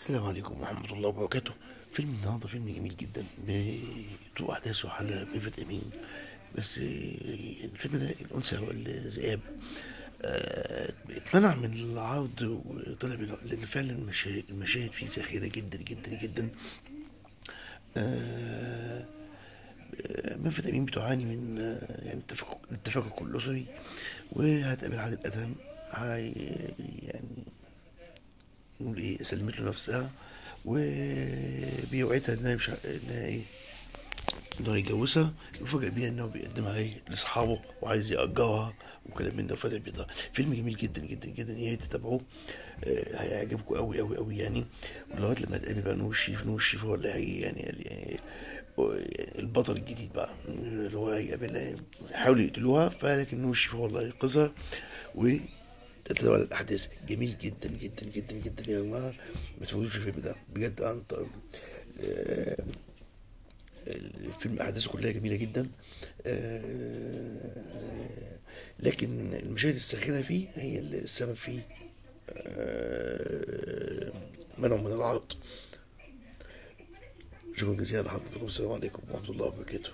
السلام عليكم ورحمة الله وبركاته. فيلم النهارده فيلم جميل جدا بطول أحداثه على ميرفت أمين. بس الفيلم ده الأنثى والذئاب اتمنع من العرض وطلع لأن فعلا المشاهد فيه ساخرة جدا جدا جدا. آه، ميرفت أمين بتعاني من يعني التفكك الأسري، وهتقابل عادل أدهم. هاي يعني نقول ايه، سلمت له نفسها وبيوعدها انها مش انها ايه، انه هيجوزها. يفاجئ بيها انه بيقدمها ايه لاصحابه وعايز يأجرها وكلام من ده وفتح بيضها. فيلم جميل جدا جدا جدا، يا ريت تتابعوه. هيعجبكم قوي قوي قوي يعني. ولغايه لما تقابل بقى نور الشريف هو اللي هي يعني البطل الجديد بقى اللي هو هيقابلها. حاولوا يقتلوها، فلكن نور الشريف هو اللي هينقذها تتوالى الأحداث. جميل جدا جدا جدا جدا يا جماعة، ما تفوتوش الفيلم ده بجد. أنت الفيلم أحداثه كلها جميلة جدا. لكن المشاهد الساخنة فيه هي اللي السبب فيه منعه من العرض. شكرا جزيلا لحضرتكم، السلام عليكم ورحمة الله وبركاته.